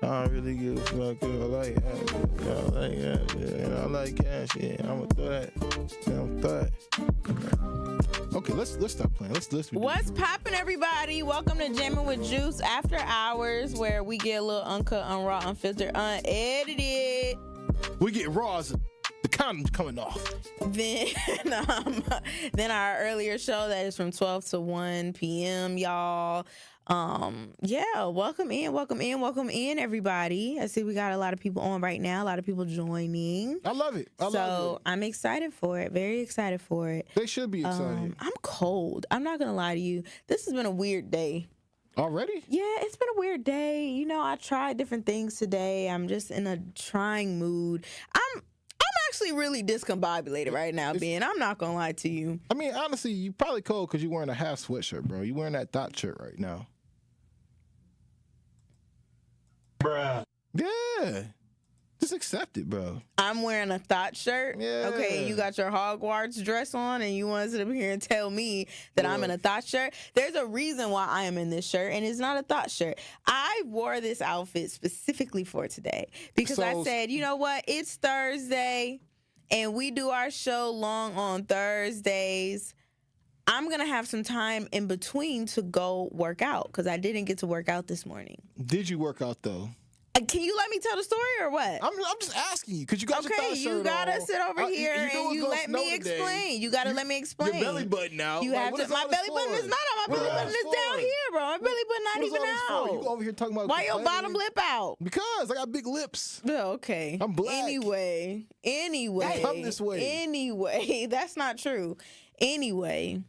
I don't really give a fuck. I like I like cash. Yeah, I'm gonna throw that. Okay, let's stop playing. Let's. What's poppin', everybody? Welcome to Jammin' with Juice After Hours, where we get a little uncut, unraw, unfiltered, unedited. We get raws. The condoms coming off. Then our earlier show that is from 12 to 1 p.m. y'all. Welcome in, everybody. I see we got a lot of people on right now, a lot of people joining. I love it. I'm excited for it, very excited for it. They should be excited. I'm cold. I'm not gonna lie to you. This has been a weird day. Already? Yeah, it's been a weird day. You know, I tried different things today. I'm just in a trying mood. I'm actually really discombobulated right now, Ben. I'm not gonna lie to you. I mean, honestly, you probably cold because you're wearing a half sweatshirt, bro. You're wearing that thought shirt right now. Bruh. Yeah. Just accept it, bro. I'm wearing a thought shirt. Yeah. Okay, you got your Hogwarts dress on and you want to sit up here and tell me that I'm in a thought shirt. There's a reason why I am in this shirt, and it's not a thought shirt. I wore this outfit specifically for today because I said, you know what? It's Thursday and we do our show long on Thursdays. I'm going to have some time in between to go work out because I didn't get to work out this morning. Did you work out, though? Can you let me tell the story or what? I'm just asking you because you got your thought shirt on. You gotta sit over here and you let me explain. You gotta let me explain. Your belly button out. You have to. My belly button is not out. My belly button is down here, bro. My belly button not even out. You over here talking about why your bottom lip out? Because I got big lips. Oh, okay. I'm black. Anyway. I'm this way. Anyway, that's not true. Anyway,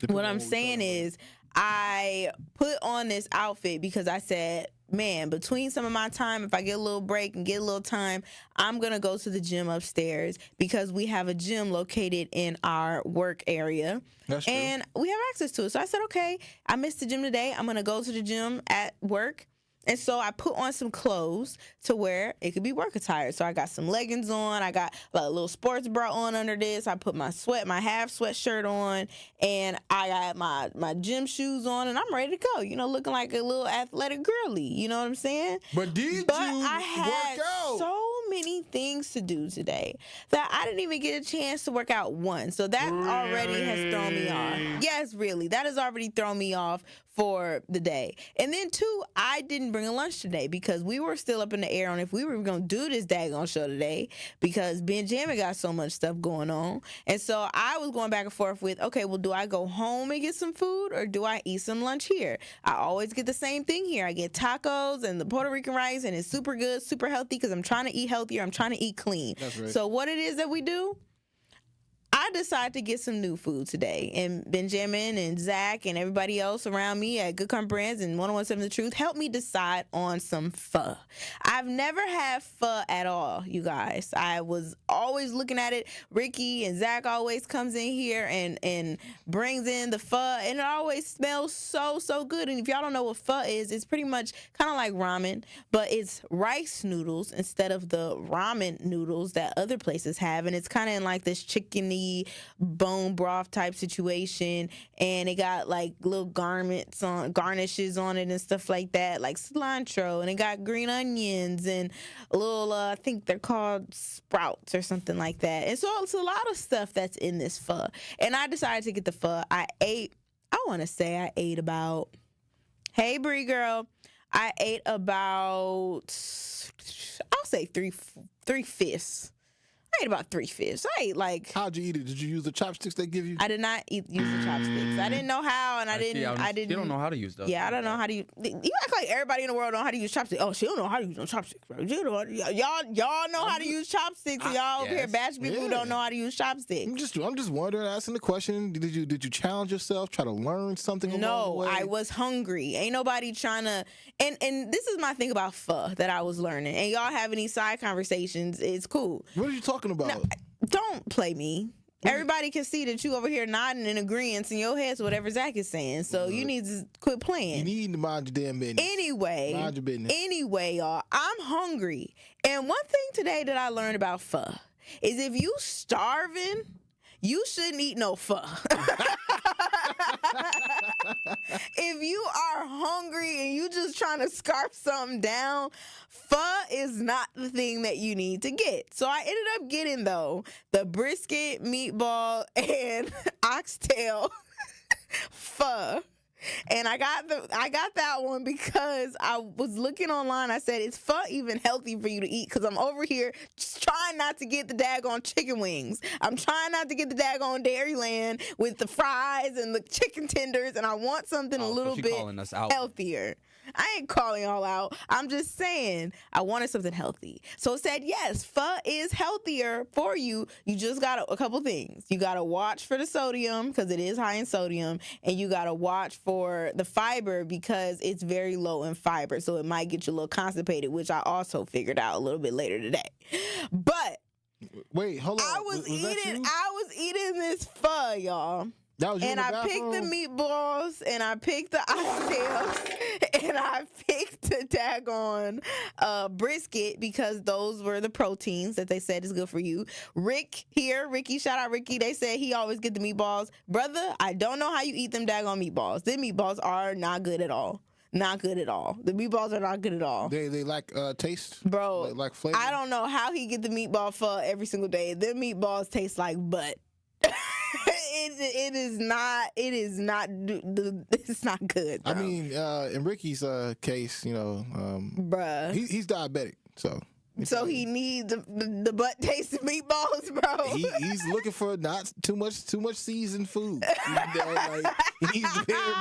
what I'm saying is I put on this outfit because I said, man, between some of my time, if I get a little break and get a little time, I'm going to go to the gym upstairs because we have a gym located in our work area. That's true. And we have access to it. So I said, okay, I missed the gym today. I'm going to go to the gym at work. And so I put on some clothes to wear. It could be work attire. So I got some leggings on. I got a little sports bra on under this. I put my half sweatshirt on, and I got my gym shoes on, and I'm ready to go. You know, looking like a little athletic girly. You know what I'm saying? But I had so many things to do today that I didn't even get a chance to work out one. So that already has thrown me off. Yes, really. That has already thrown me off for the day. And then two, I didn't bring a lunch today because we were still up in the air on if we were going to do this daggone show today because Benjamin got so much stuff going on. And so I was going back and forth with, okay, well, do I go home and get some food or do I eat some lunch here? I always get the same thing here. I get tacos and the Puerto Rican rice, and it's super good, super healthy because I'm trying to eat healthier. I'm trying to eat clean. That's right. So what it is that we do, I decided to get some new food today, and Benjamin and Zach and everybody else around me at Good Come Brands and 1017 The Truth helped me decide on some pho. I've never had pho at all, you guys. I was always looking at it. Ricky and Zach always comes in here and brings in the pho, and it always smells so good. And if y'all don't know what pho is, it's pretty much kind of like ramen, but it's rice noodles instead of the ramen noodles that other places have, and it's kind of in like this chickeny bone broth type situation, and it got like little garnishes on it and stuff like that, like cilantro, and it got green onions and a little I think they're called sprouts or something like that. And so it's a lot of stuff that's in this pho, and I decided to get the pho. I ate about, hey Bree girl, I ate about, I'll say 3/5. I ate about 3/5. I ate like. How'd you eat it? Did you use the chopsticks they give you? I did not use the chopsticks. I didn't know how, and I didn't. You don't know how to use those. Yeah, I don't know how to use. You act like everybody in the world know how to use chopsticks. Oh, she don't know how to use no chopsticks, bro. Y'all know how to use chopsticks, and y'all over here bash people who don't know how to use chopsticks. I'm just wondering, asking the question. Did you challenge yourself? Try to learn something along the way? I was hungry. Ain't nobody trying to. And this is my thing about pho that I was learning. And y'all have any side conversations? It's cool. What are you talking about? No, don't play me. Everybody can see that you over here nodding in agreement in your head to whatever Zach is saying. So you need to quit playing. You need to mind your damn business. Mind your business. Anyway, y'all, I'm hungry. And one thing today that I learned about pho is if you starving, you shouldn't eat no pho. If you are hungry and you just trying to scarf something down, pho is not the thing that you need to get. So I ended up getting, though, the brisket, meatball, and oxtail pho. And I got that one because I was looking online. I said, is pho even healthy for you to eat? Because I'm over here just trying not to get the daggone chicken wings. I'm trying not to get the daggone Dairyland with the fries and the chicken tenders. And I want something a little bit healthier. I ain't calling y'all out. I'm just saying I wanted something healthy. So it said, yes, pho is healthier for you. You just got a couple things. You got to watch for the sodium because it is high in sodium. And you got to watch for the fiber because it's very low in fiber. So it might get you a little constipated, which I also figured out a little bit later today. But wait, hold on. I was eating this pho, y'all. And I picked the meatballs, and I picked the oxtails, and I picked the daggone brisket because those were the proteins that they said is good for you. Ricky, shout out Ricky. They said he always get the meatballs. Brother, I don't know how you eat them daggone meatballs. Them meatballs are not good at all. Not good at all. The meatballs are not good at all. They like taste? Bro, like flavor? I don't know how he get the meatball pho every single day. Them meatballs taste like butt. It's not good, bro. I mean, in Ricky's case, bruh, he's diabetic, so he needs the butt tasting meatballs, bro. He's looking for not too much seasoned food. He's bare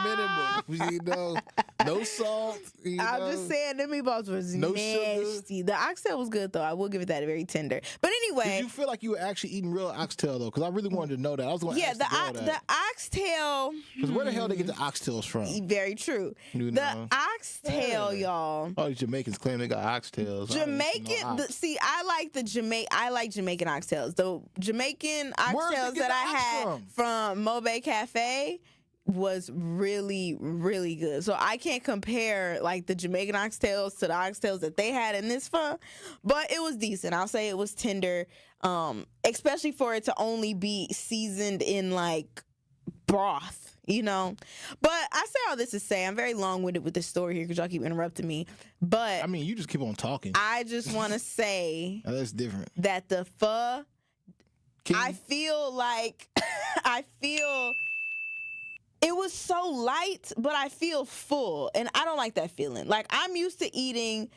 minimum. No salt. I'm just saying, the meatballs was no nasty. Sugar. The oxtail was good though. I will give it that, very tender. But anyway, did you feel like you were actually eating real oxtail though? Because I really wanted to know that. I was going to ask the oxtail. Because where the hell they get the oxtails from? Very true. The oxtail, y'all. Oh, the Jamaicans claim they got oxtails. I like Jamaican oxtails. The Jamaican oxtails that I had from Mobe Cafe was really, really good. So I can't compare like the Jamaican oxtails to the oxtails that they had in this pho, but it was decent. I'll say it was tender, especially for it to only be seasoned in like broth. But I say all this to say I'm very long-winded with this story here because y'all keep interrupting me. But I mean, you just keep on talking. I just want to say that's different. That the pho, I feel it was so light, but I feel full, and I don't like that feeling. Like, I'm used to eating,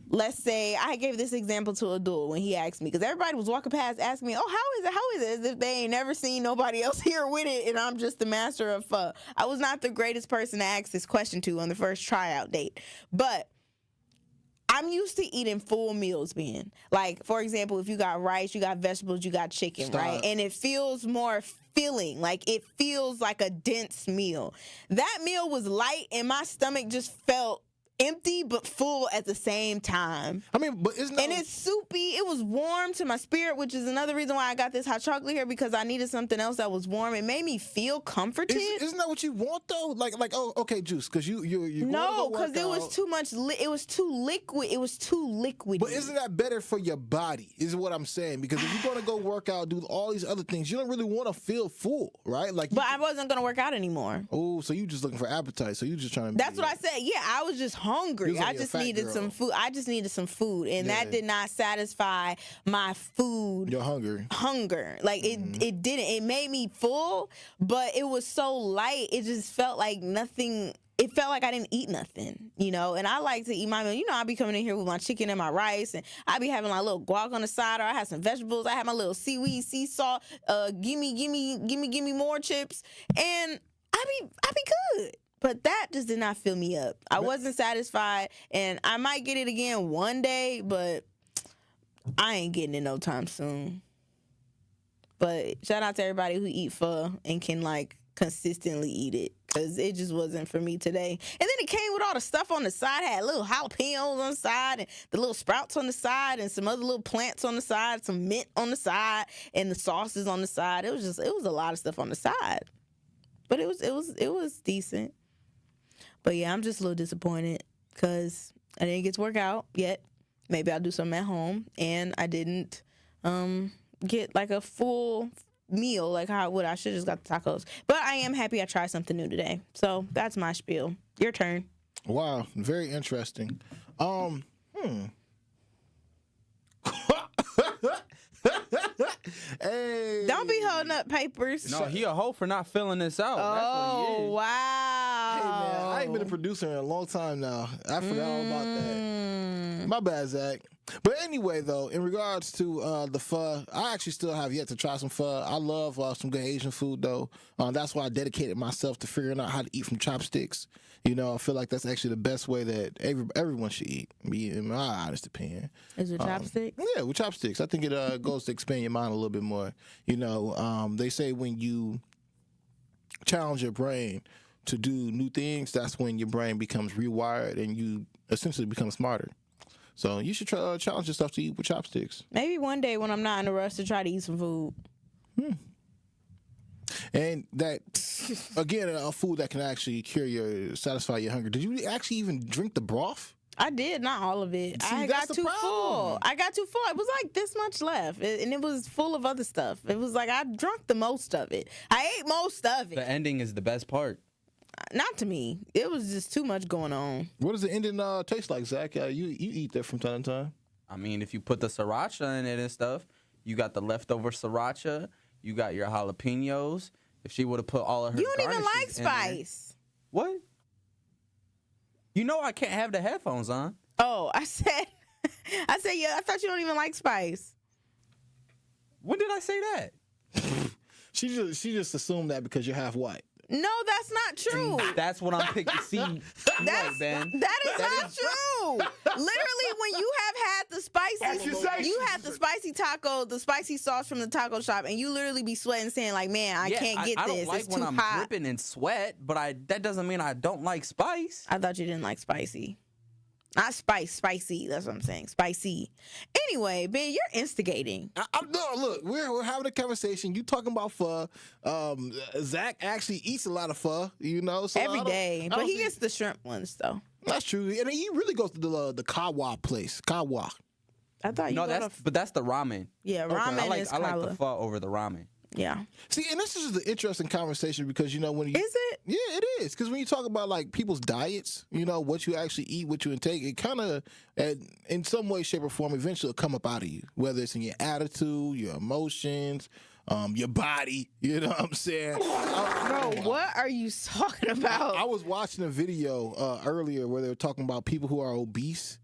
let's say, I gave this example to Abdul when he asked me, because everybody was walking past asking me, oh, how is it, as if they ain't never seen nobody else here with it, and I'm just the master of pho. I was not the greatest person to ask this question to on the first tryout date, but I'm used to eating full meals, man. Like, for example, if you got rice, you got vegetables, you got chicken, right? And it feels more filling. Like, it feels like a dense meal. That meal was light, and my stomach just felt empty but full at the same time. I mean, but isn't that... And it's soupy. It was warm to my spirit, which is another reason why I got this hot chocolate here, because I needed something else that was warm. It made me feel comforted. Isn't that what you want though? Like, oh, okay, Juice, because you no, because it was too much. It was too liquid. It was too liquidy. But isn't that better for your body? Is what I'm saying. Because if you're gonna go work out, do all these other things, you don't really want to feel full, right? Like, but I wasn't gonna work out anymore. Oh, so you just looking for appetite? So you just trying to? That's what I said. Yeah, I was just hungry. I just needed some food. And that did not satisfy my food. Your hunger. Like, it didn't. It made me full, but it was so light. It just felt like nothing. it felt like I didn't eat nothing, you know. And I like to eat my meal. You know, I be coming in here with my chicken and my rice, and I be having my little guac on the side, or I have some vegetables. I have my little seaweed, sea salt. Gimme more chips, and I be good. But that just did not fill me up. I wasn't satisfied, and I might get it again one day, but I ain't getting it no time soon. But shout out to everybody who eat pho and can like consistently eat it, because it just wasn't for me today. And then it came with all the stuff on the side. Had little jalapenos on the side, and the little sprouts on the side, and some other little plants on the side, some mint on the side, and the sauces on the side. It was a lot of stuff on the side. But it was decent. But yeah, I'm just a little disappointed because I didn't get to work out yet. Maybe I'll do something at home, and I didn't get like a full meal like how I would. I should have just got the tacos. But I am happy I tried something new today. So that's my spiel. Your turn. Wow, very interesting. Hey. Don't be holding up papers. No, he a hoe for not filling this out. That's what he is. Wow. Hey man, I ain't been a producer in a long time now. I forgot all about that. My bad, Zach. But anyway, though, in regards to the pho, I actually still have yet to try some pho. I love some good Asian food, though. That's why I dedicated myself to figuring out how to eat from chopsticks. You know, I feel like that's actually the best way that everyone should eat, in my honest opinion. Is it chopsticks? Yeah, with chopsticks. I think it goes to expand your mind a little bit more. You know, they say when you challenge your brain to do new things, that's when your brain becomes rewired and you essentially become smarter. So you should try challenge yourself to eat with chopsticks. Maybe one day when I'm not in a rush to try to eat some food. And that, again, a food that can actually satisfy your hunger. Did you actually even drink the broth? I did, not all of it. See, I that's got the too problem. full. I got too full. It was like this much left, and it was full of other stuff. It was like I drunk the most of it. I ate most of it. The ending is the best part. Not to me. It was just too much going on. What does the ending taste like, Zach? You eat that from time to time. I mean, if you put the sriracha in it and stuff, you got the leftover sriracha. You got your jalapenos. If she would have put all of her You don't even like garnishes in there- spice. What? You know I can't have the headphones on. Oh, I said, yeah. I thought you don't even like spice. When did I say that? She just assumed that because you're half white. No, that's not true. That's what I'm picking. See, right, Ben. That is not true. Literally, when you have had the spicy taco, the spicy sauce from the taco shop, and you literally be sweating, saying like, "Man, I can't get I this. don't like It's when too I'm hot." dripping in sweat, but that doesn't mean I don't like spice. I thought you didn't like spicy. Not spicy. That's what I'm saying. Spicy. Anyway, Ben, you're instigating. No, look, we're having a conversation. You talking about pho. Zach actually eats a lot of pho, you know. So Every day. But he gets the shrimp ones, though. That's true. And he really goes to the Kawa place. Kawa. I thought you No, go but that's the ramen. Yeah, ramen I like is the kala. pho over the ramen. Yeah. See, and this is an interesting conversation because, you know, when you... Is it? Yeah, it is. Because when you talk about, like, people's diets, you know, what you actually eat, what you intake, it kind of, in some way, shape, or form, eventually will come up out of you. Whether it's in your attitude, your emotions, your body, you know what I'm saying? Bro, what are you talking about? I was watching a video earlier where they were talking about people who are obese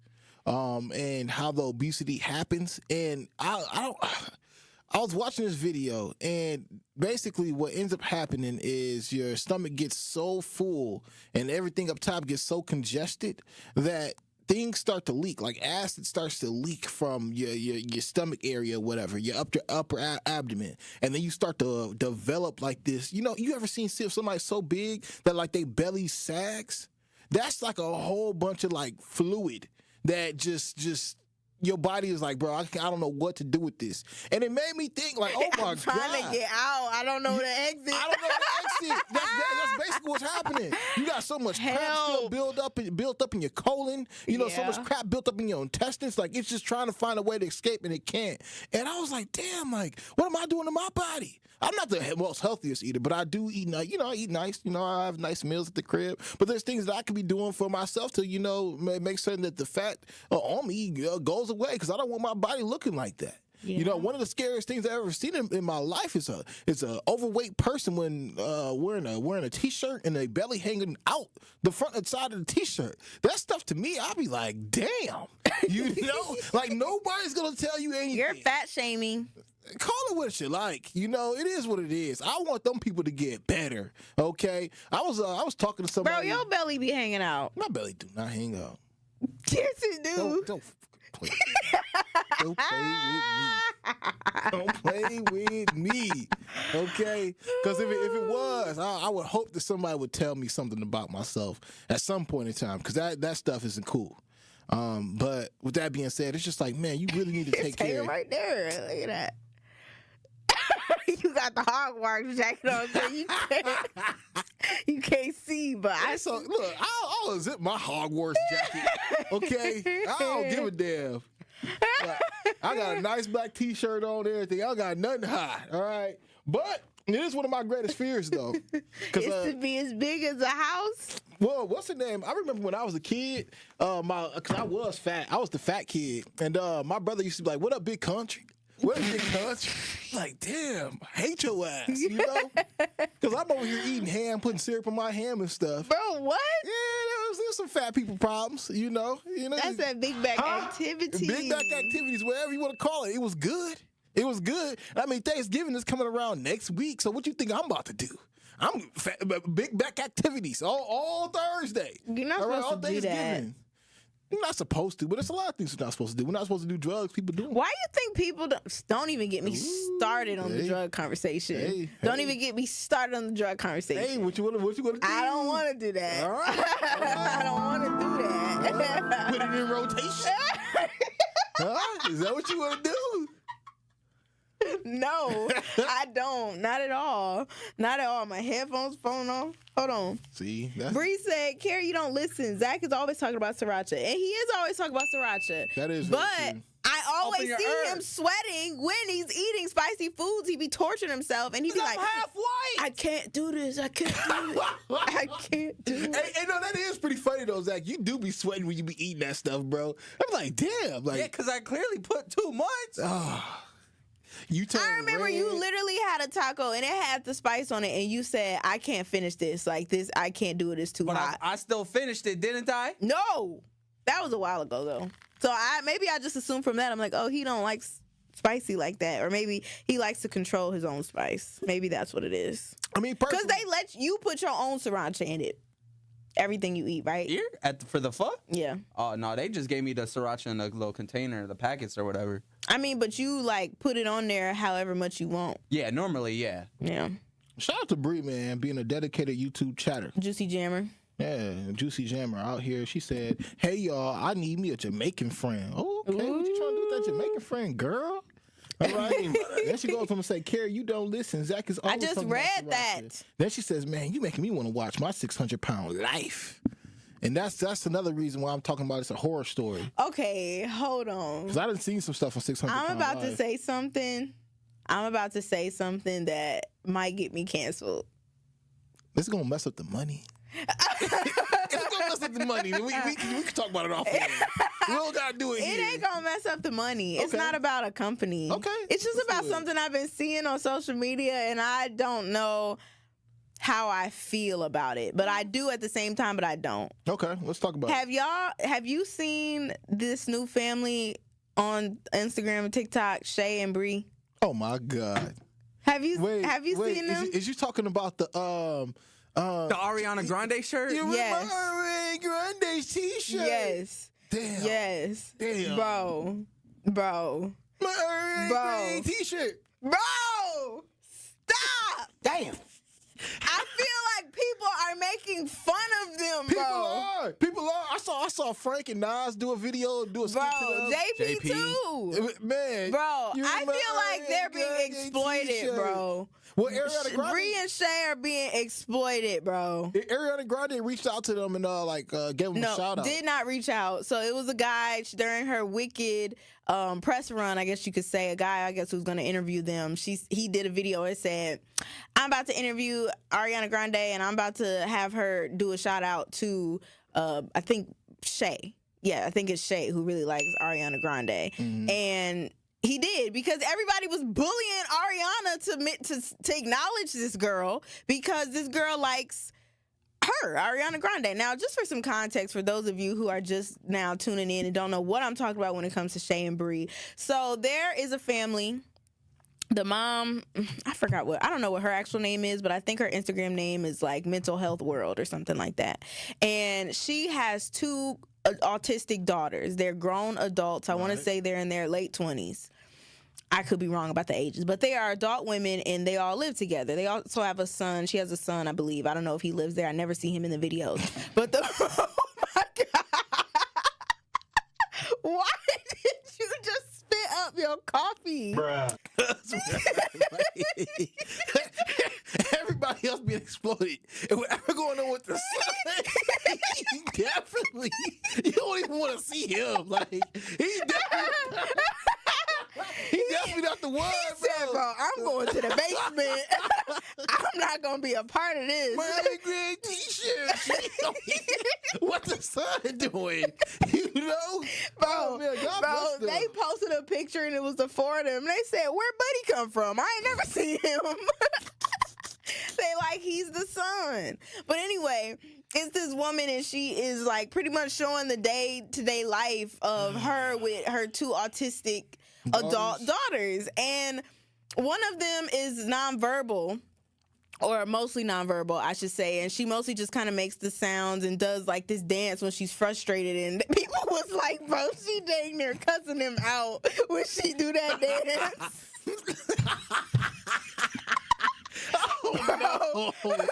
and how the obesity happens. And I was watching this video, and basically what ends up happening is your stomach gets so full and everything up top gets so congested that things start to leak. Like acid starts to leak from your stomach area, whatever, your upper abdomen. And then you start to develop like this. You know, you ever seen somebody so big that like they belly sags? That's like a whole bunch of like fluid that just your body is like, bro, I don't know what to do with this. And it made me think, like, oh, my God. I'm trying to get out. I don't know the exit. I don't know the exit. That's basically what's happening. You got so much crap still built up in your colon. You know, so much crap built up in your intestines. Like, it's just trying to find a way to escape, and it can't. And I was like, damn, like, what am I doing to my body? I'm not the most healthiest eater, but I do eat nice. You know, I eat nice. You know, I have nice meals at the crib. But there's things that I can be doing for myself to, you know, make certain that the fat on me goes away because I don't want my body looking like that. You know, one of the scariest things I've ever seen in my life is a overweight person when wearing a t-shirt and their belly hanging out the front and side of the t-shirt. That stuff to me, I'll be like, damn. You know, like nobody's gonna tell you anything. You're fat shaming. Call it what you like. You know, it is what it is. I want them people to get better. Okay, I was talking to somebody. Bro, your belly be hanging out. My belly do not hang out. Yes, it do. Don't play. Don't play with me. Don't play with me. Okay? Because if it was, I would hope that somebody would tell me something about myself at some point in time. Because that stuff isn't cool. But with that being said, it's just like, man, you really need to take care. Right there. Look at that. You got the Hogwarts jacket on, so you can't see. But look, I'll zip my Hogwarts jacket. Okay, I don't give a damn. I got a nice black T-shirt on, everything. I got nothing to hide. All right, but it is one of my greatest fears, though. It's to be as big as a house. Well, what's the name? I remember when I was a kid, because I was fat. I was the fat kid, and my brother used to be like, "What up, big country? What up, big country?" Like, damn, I hate your ass, you know? Because I'm over here eating ham, putting syrup on my ham and stuff. Bro, what? Yeah, there's some fat people problems, you know. That's that big back activity. Big back activities, whatever you want to call it. It was good. It was good. I mean, Thanksgiving is coming around next week, so what you think I'm about to do? I'm big back activities all Thursday. You're not supposed to do that. You're not supposed to, but there's a lot of things you're not supposed to do. We're not supposed to do drugs. People do them. Why you think people don't even get me started on the drug conversation? Don't even get me started on the drug conversation. Hey, what you want to do? I don't want to do that. All right. I don't want to do that. Put it in rotation. Huh? Is that what you want to do? No, I don't. Not at all. Not at all. My headphones falling off. Hold on. See? Bree said, Carrie, you don't listen. Zach is always talking about sriracha. And he is always talking about sriracha. That is But very true. I always see him sweating when he's eating spicy foods. He be torturing himself. And he be like, half white. I can't do this. I can't do it. I can't do it. Hey, no, that is pretty funny, though, Zach. You do be sweating when you be eating that stuff, bro. I'm like, damn. Like, Yeah, because I clearly put too much. I remember you literally had a taco and it had the spice on it, and you said, I can't finish this. Like this, I can't do it. It's too hot. I still finished it, didn't I? No, that was a while ago though. So maybe I just assumed from that. I'm like, oh, he don't like spicy like that, or maybe he likes to control his own spice. Maybe that's what it is. I mean, because they let you put your own sriracha in it. Everything you eat, right? Here for the fuck? Yeah. Oh no, they just gave me the sriracha in a little container, the packets or whatever. I mean, but you like put it on there however much you want. Yeah, normally, yeah. Yeah. Shout out to Bree, man, being a dedicated YouTube chatter. Juicy Jammer. Yeah, Juicy Jammer out here. She said, "Hey y'all, I need me a Jamaican friend." Oh, okay. What you trying to do with that Jamaican friend, girl? All right. Then she goes on to say, Carrie, you don't listen. Zach is always I just talking about read sriracha. that. Then she says, man, you making me want to watch my 600-pound life. And that's another reason why I'm talking about it's a horror story. Okay, hold on. Because I done seen some stuff on 600-pound I'm about life. to say something. I'm about to say something that might get me canceled. It's going to mess up the money. It's going to mess up the money. We can talk about it off air. We don't got to do it here. It ain't gonna mess up the money. It's Okay. not about a company. Okay, It's just let's about do it. something I've been seeing on social media, and I don't know how I feel about it. But I do at the same time, but I don't. Okay, let's talk about it. Have you seen this new family on Instagram and TikTok, Shay and Bree? Oh, my God. Have you seen them? Is you talking about the The Ariana Grande shirt? You remember Yes. Ariana Grande's t-shirt? Yes. Damn. Yes. Damn. Bro. My Ariana Bro. Grande t-shirt. Bro! Stop! Damn. I feel like people are making fun of them, bro. People are. I saw Frank and Nas do a video, do a skit Bro, to them. JP JP. too. Man. Bro, you I remember feel like they're Ariana being Grande exploited, t-shirt? bro. Well, Ariana Grande. Bree and Shay are being exploited, bro. Ariana Grande reached out to them and gave them a shout out. Did not reach out. So it was a guy during her Wicked press run, I guess you could say, a guy, I guess, who's going to interview them. He did a video. It said, I'm about to interview Ariana Grande, and I'm about to have her do a shout out to, I think, Shay. Yeah, I think it's Shay who really likes Ariana Grande. Mm-hmm. And He did, because everybody was bullying Ariana to acknowledge this girl, because this girl likes her, Ariana Grande. Now, just for some context, for those of you who are just now tuning in and don't know what I'm talking about when it comes to Shay and Bree. So there is a family. The mom, I don't know what her actual name is, but I think her Instagram name is like Mental Health World or something like that. And she has 2 autistic daughters. They're grown adults. I want to say they're in their late 20s. I could be wrong about the ages, but they are adult women and they all live together. They also have a son. She has a son, I believe. I don't know if he lives there. I never see him in the videos. But oh my God. Why did you just spit up your coffee? Bruh. Everybody else being exploded. And whatever going on with the son, he definitely, you don't even want to see him. Like, he definitely not the one, He said, bro, I'm going to the basement. I'm not going to be a part of this. My green t-shirt. What the son doing? You know? Bro, Oh, man, God bless them. they posted a picture and it was the 4 of them. They said, where Buddy come from? I ain't never seen him. They like, he's the son. But anyway, it's this woman and she is like pretty much showing the day-to-day life of her with her 2 autistic adult daughters. And one of them is nonverbal, or mostly nonverbal, I should say. And she mostly just kind of makes the sounds and does like this dance when she's frustrated. And people was like, bro, she dang near cussing him out when she do that dance. Oh, no. Leave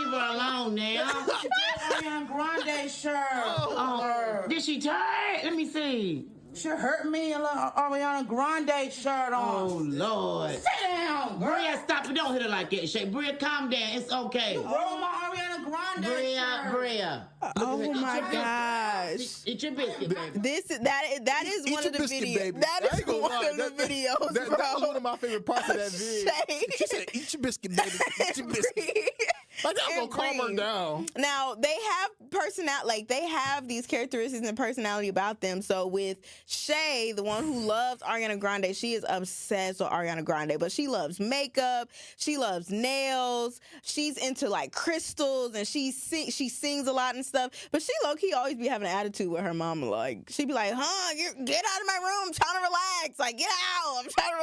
her alone now. She did Ariana Grande shirt. Did she tie it? Let me see. She hurt me a little Ariana Grande shirt on. Oh, Lord. Sit down, girl. Bria, stop it. Don't hit her like that. Shay. Bria, calm down. It's okay. You roll my Ariana Grande shirt. Bria. Oh, my gosh. Eat your biscuit, baby. That is one of the videos. That is one of the videos, bro. That was one of my favorite parts of that video. She said, eat your biscuit, baby. Eat your biscuit. Like, I'm going to calm her down. Now, they have these characteristics and personality about them. So with Shay, the one who loves Ariana Grande, she is obsessed with Ariana Grande, but she loves makeup, she loves nails, she's into like crystals, and she sings a lot and stuff. But she low-key always be having an attitude with her mama. Like, she be like, get out of my room, I'm trying to relax. Like, get out, I'm trying to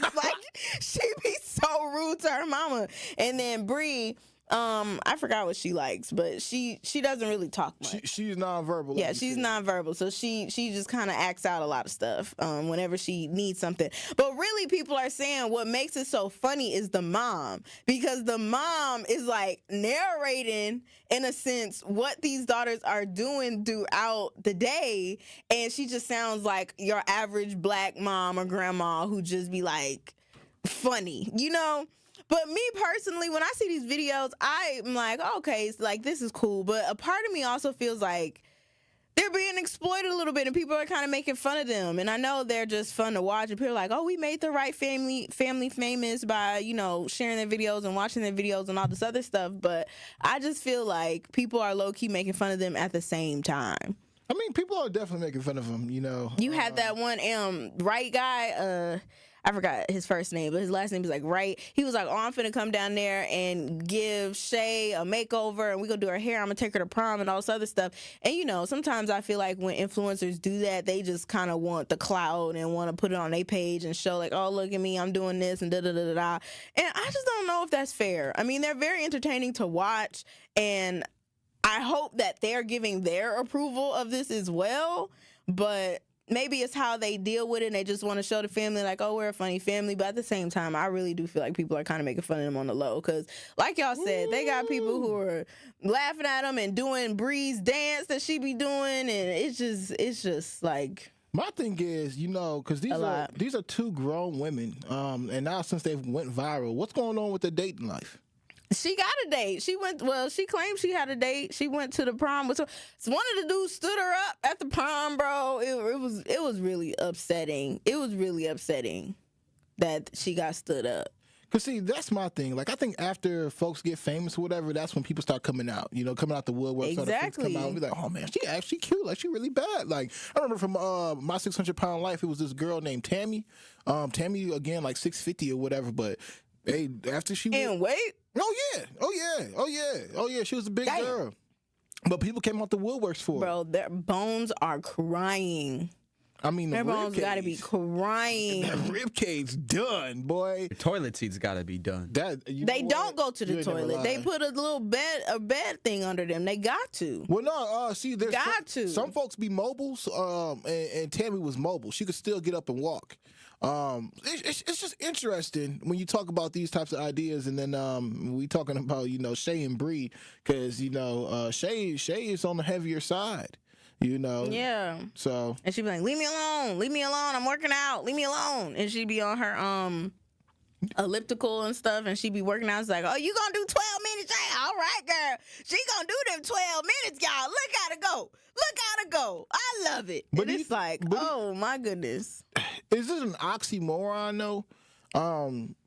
relax. Like, she be so rude to her mama. And then Bree, I forgot what she likes, but she doesn't really talk much. She's nonverbal. Yeah, she's nonverbal, so she just kind of acts out a lot of stuff whenever she needs something. But really, people are saying what makes it so funny is the mom, because the mom is like narrating, in a sense, what these daughters are doing throughout the day, and she just sounds like your average black mom or grandma who just be like funny, you know? But me personally, when I see these videos, I'm like, okay, it's like, this is cool. But a part of me also feels like they're being exploited a little bit and people are kind of making fun of them. And I know they're just fun to watch. And people are like, oh, we made the right family famous by, sharing their videos and watching their videos and all this other stuff. But I just feel like people are low-key making fun of them at the same time. I mean, people are definitely making fun of them, You had that one Wright guy, I forgot his first name, but his last name is like Wright. He was like, oh, I'm finna come down there and give Shay a makeover and we gonna do her hair. I'm gonna take her to prom and all this other stuff. And sometimes I feel like when influencers do that, they just kind of want the clout and want to put it on their page and show like, oh, look at me, I'm doing this and da-da-da-da-da. And I just don't know if that's fair. I mean, they're very entertaining to watch, and I hope that they're giving their approval of this as well, but maybe it's how they deal with it and they just want to show the family like, oh, we're a funny family. But at the same time, I really do feel like people are kind of making fun of them on the low, because like y'all said, they got people who are laughing at them and doing Bree's dance that she be doing, and it's just like... My thing is, because these are 2 grown women, and now since they went viral, what's going on with their dating life? She got a date. She claimed she had a date. She went to the prom. So one of the dudes stood her up at the prom, bro. It was really upsetting. It was really upsetting that she got stood up. Cause see, that's my thing. Like, I think after folks get famous or whatever, that's when people start coming out. You know, coming out the woodwork. So the folks come out and be like, oh man, she actually cute. Like, she really bad. Like, I remember from My 600-Pound Life, it was this girl named Tammy. Tammy again, like 650 or whatever. But hey, after she wait. Oh yeah, she was a big girl. But people came out the woodworks for her. Bro, their bones are crying. I mean, their bones got to be crying. That rib cage done, boy. The toilet seats got to be done. They don't go to the toilet. They put a little bed thing under them. They got to. Well, no, see, there's to. Some folks be mobile, and Tammy was mobile. She could still get up and walk. It's just interesting when you talk about these types of ideas, and then we talking about Shay and Bree, because Shay is on the heavier side. Yeah. So. And she'd be like, leave me alone, I'm working out, leave me alone. And she'd be on her elliptical and stuff, and she'd be working out. It's like, oh, you gonna do 12 minutes? Hey, all right, girl. She gonna do them 12 minutes, y'all. Look at her go. I love it. But it's oh my goodness. Is this an oxymoron though?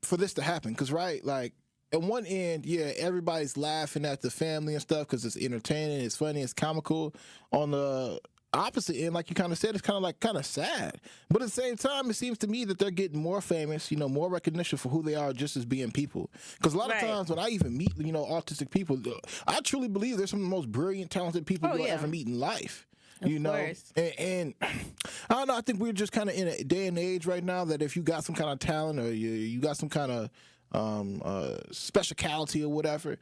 For this to happen? Because like, at one end, yeah, everybody's laughing at the family and stuff because it's entertaining, it's funny, it's comical. On the opposite end, like you kind of said, it's kind of sad. But at the same time, it seems to me that they're getting more famous, more recognition for who they are just as being people. Because a lot of times when I even meet, autistic people, I truly believe they're some of the most brilliant, talented people you'll ever meet in life. Of course. And I don't know, I think we're just kind of in a day and age right now that if you got some kind of talent or you got some kind of speciality or whatever,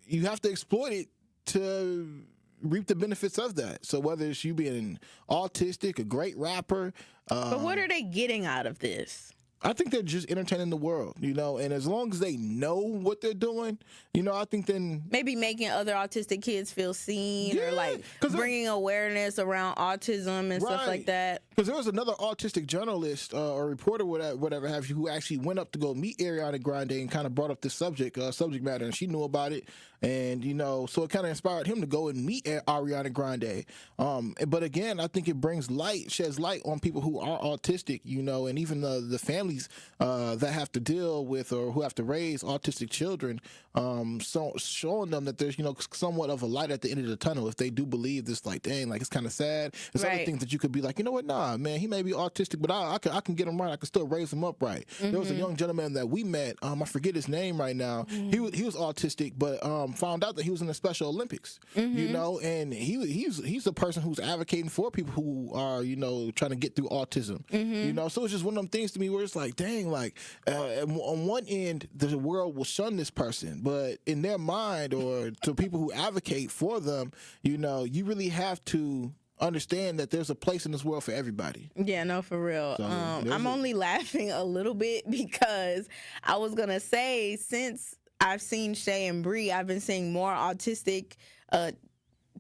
you have to exploit it to reap the benefits of that. So whether it's you being autistic, a great rapper, but what are they getting out of this? I think they're just entertaining the world, and as long as they know what they're doing, I think then maybe making other autistic kids feel seen, or like bringing awareness around autism and stuff like that. Because there was another autistic journalist or reporter, whatever have you, who actually went up to go meet Ariana Grande and kind of brought up this subject matter, and she knew about it, and so it kind of inspired him to go and meet Ariana Grande. But again, I think it sheds light on people who are autistic, and even the families that have to deal with or who have to raise autistic children, so showing them that there's somewhat of a light at the end of the tunnel if they do believe this. Like, dang, like it's kind of sad. There's other things that you could be like, nah, man, he may be autistic, but I can get him right. I can still raise him up right. There was a young gentleman that we met. I forget his name right now. He was autistic, but found out that he was in the Special Olympics. And he's a person who's advocating for people who are trying to get through autism. So it's just one of them things to me where it's like, dang, like on one end the world will shun this person, but in their mind or to people who advocate for them, you really have to understand that there's a place in this world for everybody. Yeah, no, for real. So, I'm only laughing a little bit because I was gonna say, since I've seen Shay and Bree, I've been seeing more autistic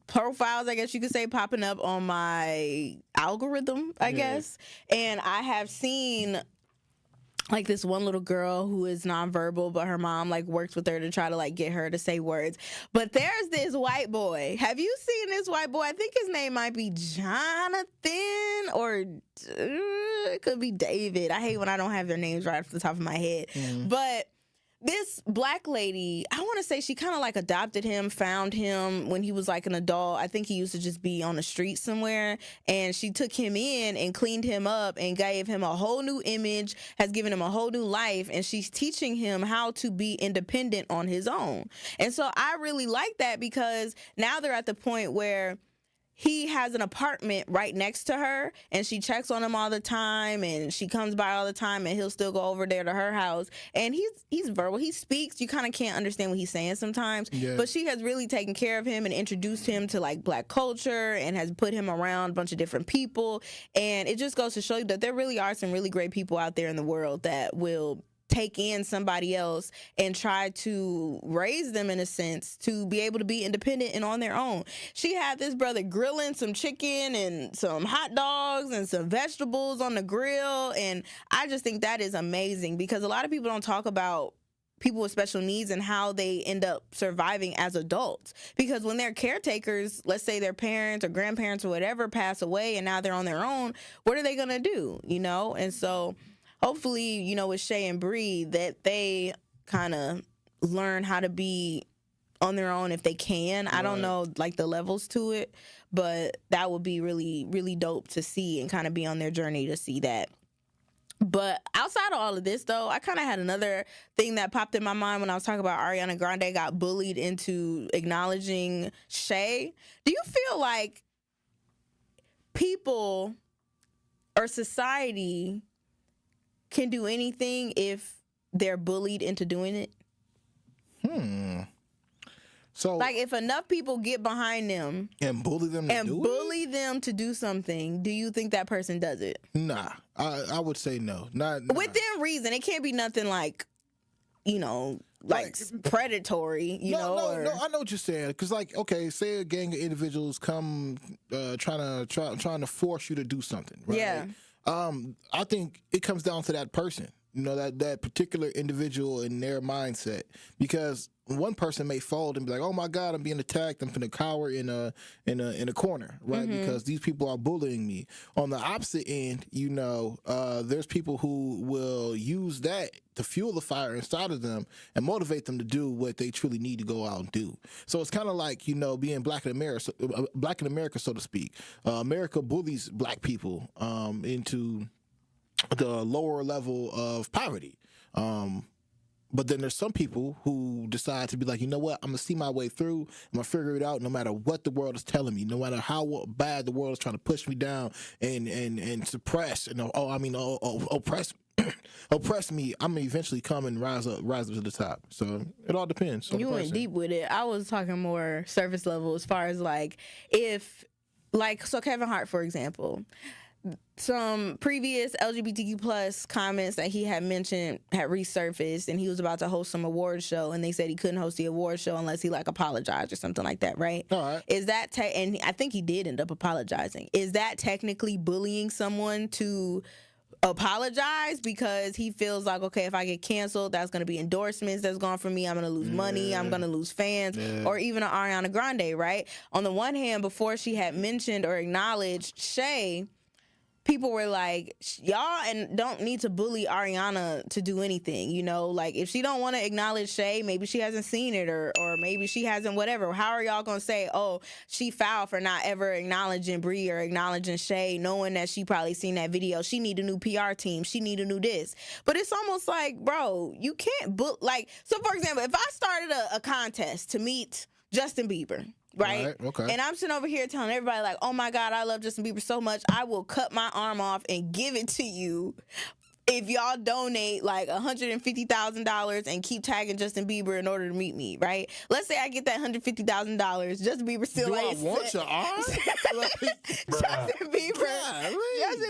profiles, I guess you could say, popping up on my algorithm, I guess. And I have seen like this one little girl who is nonverbal, but her mom like works with her to try to like get her to say words. But there's this white boy. Have you seen this white boy? I think his name might be Jonathan, or it could be David. I hate when I don't have their names right off the top of my head. But this black lady, I want to say she kind of like adopted him, found him when he was like an adult. I think he used to just be on the street somewhere. And she took him in and cleaned him up and gave him a whole new image, has given him a whole new life. And she's teaching him how to be independent on his own. And so I really like that, because now they're at the point where he has an apartment right next to her, and she checks on him all the time, and she comes by all the time, and he'll still go over there to her house. And he's verbal. He speaks. You kind of can't understand what he's saying sometimes. Yeah. But she has really taken care of him and introduced him to like black culture and has put him around a bunch of different people. And it just goes to show you that there really are some really great people out there in the world that will take in somebody else and try to raise them in a sense to be able to be independent and on their own. She had this brother grilling some chicken and some hot dogs and some vegetables on the grill, and I just think that is amazing, because a lot of people don't talk about people with special needs and how they end up surviving as adults. Because when they're caretakers, let's say their parents or grandparents or whatever pass away and now they're on their own, what are they gonna do? And so hopefully, you know, with Shay and Bree, that they kind of learn how to be on their own if they can. I don't know like the levels to it, but that would be really, really dope to see and kind of be on their journey to see that. But outside of all of this, though, I kind of had another thing that popped in my mind when I was talking about Ariana Grande got bullied into acknowledging Shay. Do you feel like people or society can do anything if they're bullied into doing it? So, like, if enough people get behind them and bully them to do something, do you think that person does it? Nah, I would say no. Not within reason. It can't be nothing like, you know, like predatory. You know. No. I know what you're saying. Because, like, okay, say a gang of individuals come trying to force you to do something. Right? Yeah. I think it comes down to that person. You know, that particular individual and their mindset. Because one person may fold and be like, "Oh my God, I'm being attacked. I'm finna cower in a corner, right? Because these people are bullying me." On the opposite end, you know, there's people who will use that to fuel the fire inside of them and motivate them to do what they truly need to go out and do. So it's kind of like, you know, being black in America, so to speak. America bullies black people into the lower level of poverty. But then there's some people who decide to be like, you know what, I'm going to see my way through. I'm going to figure it out no matter what the world is telling me, no matter how bad the world is trying to push me down and suppress and oppress oppress me. I'm going to eventually come and rise up to the top. So it all depends. You went deep with it. I was talking more surface level as far as like so Kevin Hart, for example, some previous LGBTQ plus comments that he had mentioned had resurfaced, and he was about to host some award show, and they said he couldn't host the award show unless he like apologized or something like that, right? All right. Is that and I think he did end up apologizing. Is that technically bullying someone to apologize because he feels like, okay, if I get canceled, that's going to be endorsements that's gone from me. I'm going to lose money. I'm going to lose fans. Or even an Ariana Grande, right? On the one hand, before she had mentioned or acknowledged Shay, people were like, y'all and don't need to bully Ariana to do anything, you know? Like, if she don't want to acknowledge Shay, maybe she hasn't seen it or maybe she hasn't whatever. How are y'all going to say, oh, she foul for not ever acknowledging Bree or acknowledging Shay, knowing that she probably seen that video? She need a new PR team. She need a new this. But it's almost like, bro, you can't so, for example, if I started a contest to meet Justin Bieber, right? Okay. And I'm sitting over here telling everybody like, oh my God, I love Justin Bieber so much, I will cut my arm off and give it to you if y'all donate like $150,000 and keep tagging Justin Bieber in order to meet me, right? Let's say I get that $150,000. Justin Bieber still ain't want your arm? Justin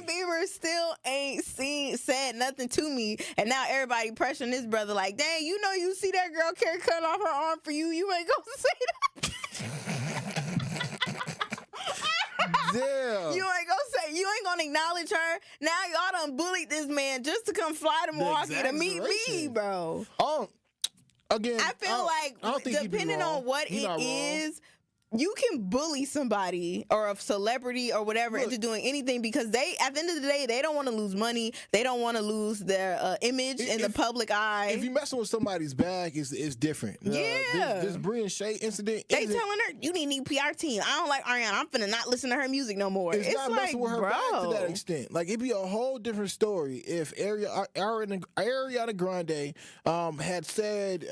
Bieber still ain't said nothing to me, and now everybody pressuring this brother like, dang, you know, you see that girl Carrie cut off her arm for you, you ain't gonna say that. Damn. You ain't gonna acknowledge her. Now y'all done bullied this man just to come fly to Milwaukee to meet me, bro. Again, I feel like depending on what it is, you can bully somebody or a celebrity or whatever into doing anything because they, at the end of the day, they don't want to lose money. They don't want to lose their image in the public eye. If you messing with somebody's bag, it's different. Yeah. This Bree and Shay incident. They telling her, you need a new PR team. I don't like Ariana. I'm finna not listen to her music no more. It's not like, messing with her bag to that extent. Like, it'd be a whole different story if Ariana Grande had said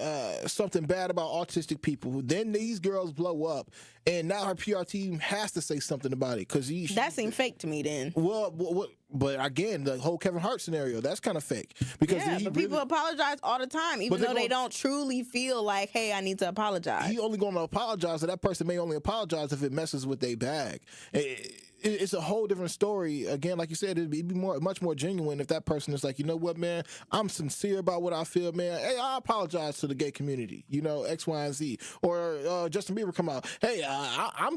something bad about autistic people. Then these girls blow up. And now her PR team has to say something about it because that seemed fake to me. Then, but again, the whole Kevin Hart scenario, that's kind of fake because people apologize all the time, even though they don't truly feel like, hey, I need to apologize. He only going to apologize, and that person may only apologize if it messes with their bag. It's a whole different story. Again, like you said, it'd be much more genuine if that person is like, you know what, man, I'm sincere about what I feel, man. Hey, I apologize to the gay community, you know, X, Y, and Z. Or Justin Bieber come out, hey, I'm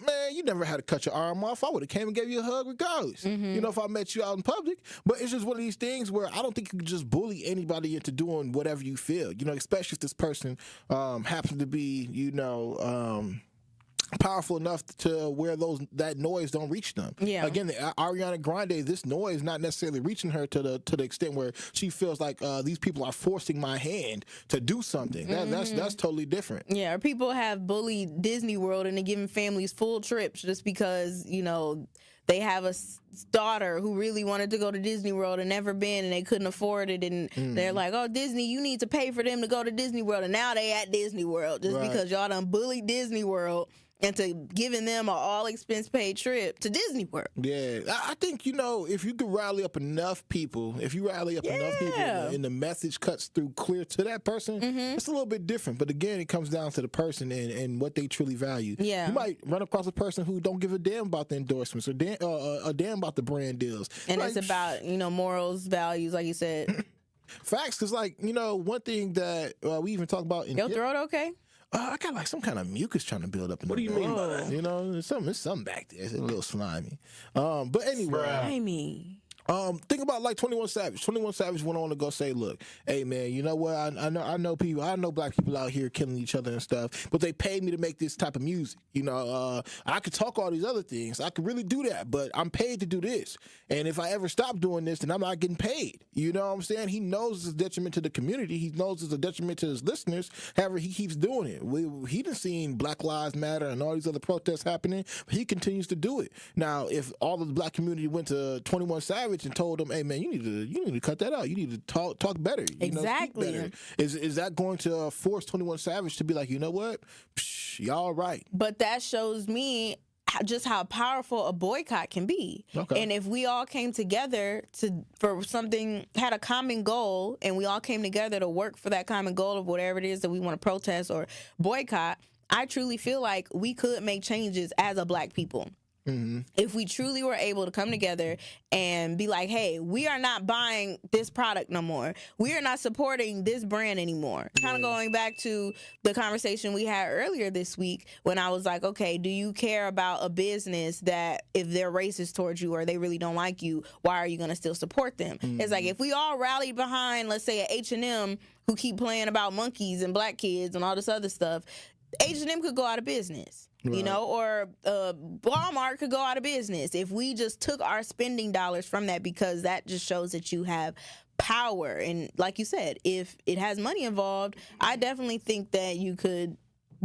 man, you never had to cut your arm off. I would have came and gave you a hug regardless. You know, if I met you out in public. But it's just one of these things where I don't think you can just bully anybody into doing whatever you feel. You know, especially if this person happens to be, you know, powerful enough to where that noise don't reach them. Yeah. Again, Ariana Grande, this noise not necessarily reaching her to the extent where she feels like these people are forcing my hand to do something. That's totally different. Yeah, or people have bullied Disney World and they're giving families full trips just because, they have a daughter who really wanted to go to Disney World and never been, and they couldn't afford it, and they're like, oh, Disney, you need to pay for them to go to Disney World, and now they at Disney World just because y'all done bullied Disney World into giving them an all-expense paid trip to Disney World. Yeah, I think, if you could rally up enough people, and the message cuts through clear to that person, it's a little bit different. But again, it comes down to the person and what they truly value. Yeah. You might run across a person who don't give a damn about the endorsements or a damn about the brand deals. And it's about, morals, values, like you said. Facts, because, one thing that we even talk about in Your throat okay? I got like some kind of mucus trying to build up in What do you mean by that? There's something back there. It's a little slimy. But anyway. Slimy. Think about like 21 Savage. 21 Savage went on to go say, look, hey man, you know what? I know black people out here killing each other and stuff, but they paid me to make this type of music. I could talk all these other things. I could really do that, but I'm paid to do this. And if I ever stop doing this, then I'm not getting paid. You know what I'm saying? He knows it's a detriment to the community. He knows it's a detriment to his listeners. However, he keeps doing it. He done seen Black Lives Matter and all these other protests happening, but he continues to do it. Now, if all of the black community went to 21 Savage and told him, hey man, you need to cut that out. You need to talk better. Exactly. Speak better. Is that going to force 21 Savage to be like, you know what? Psh, y'all right. But that shows me just how powerful a boycott can be. Okay. And if we all came together for something, had a common goal, and we all came together to work for that common goal of whatever it is that we want to protest or boycott, I truly feel like we could make changes as a black people. If we truly were able to come together and be like, hey, we are not buying this product no more. We are not supporting this brand anymore. Kind of going back to the conversation we had earlier this week when I was like, okay, do you care about a business that if they're racist towards you or they really don't like you, why are you going to still support them? It's like if we all rallied behind, let's say, a H&M who keep playing about monkeys and black kids and all this other stuff, H&M could go out of business. Right. Or Walmart could go out of business if we just took our spending dollars from that, because that just shows that you have power. And like you said, if it has money involved, I definitely think that you could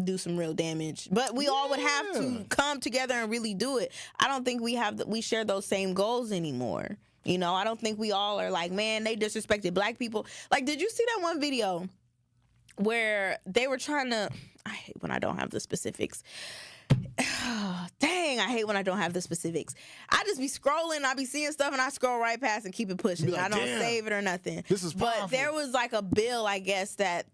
do some real damage. But we all would have to come together and really do it. I don't think we share those same goals anymore. I don't think we all are like, man, they disrespected black people. Like, did you see that one video where they were trying to... I hate when I don't have the specifics. Dang, I hate when I don't have the specifics. I just be scrolling, I be seeing stuff, and I scroll right past and keep it pushing. Like, I don't damn, save it or nothing. This is powerful. But there was like a bill, I guess, that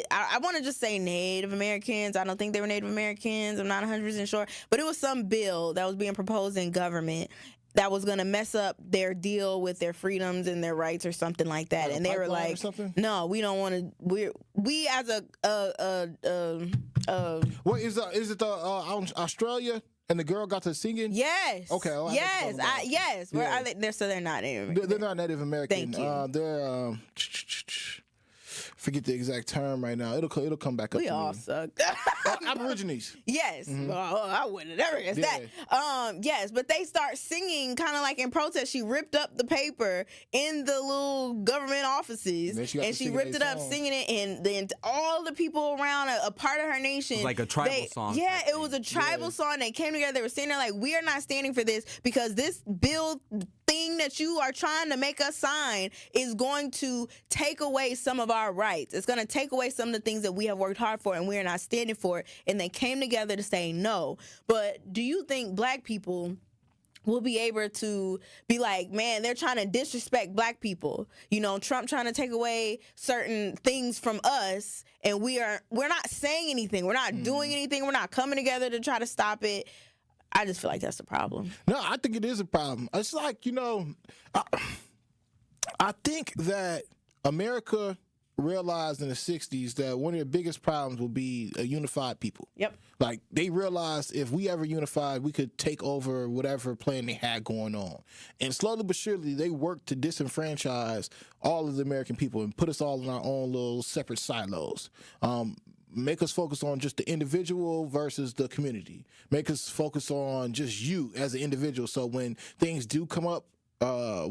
I want to just say Native Americans. I don't think they were Native Americans. I'm not 100% sure. But it was some bill that was being proposed in government that was going to mess up their deal with their freedoms and their rights or something like that. Like and they were like, no, we don't want to. We as what is it Australia and the girl got to singing? Yes. Okay. Well, yes. Yes. Yeah. They're not Native American. They're not Native American. Thank you. They're forget the exact term right now. It'll come back up. We to all me. suck. Aborigines. Yes. Well, I wouldn't have never guessed that. Yes, but they start singing kind of like in protest. She ripped up the paper in the little government offices, and she ripped it up, singing it, and then all the people around a part of her nation. It was like a tribal song. Yeah, it was a tribal song. They came together. They were sitting there like, we are not standing for this because this bill thing that you are trying to make us sign is going to take away some of our rights. It's going to take away some of the things that we have worked hard for, and we are not standing for it. And they came together to say no. But do you think black people will be able to be like, man, they're trying to disrespect black people? Trump trying to take away certain things from us, and we're not saying anything. We're not doing anything. We're not coming together to try to stop it. I just feel like that's a problem. No, I think it is a problem. It's like, I think that America realized in the 60s that one of the biggest problems would be a unified people. Yep. Like, they realized if we ever unified, we could take over whatever plan they had going on. And slowly but surely, they worked to disenfranchise all of the American people and put us all in our own little separate silos. make us focus on just the individual versus the community. Make us focus on just you as an individual. So when things do come up,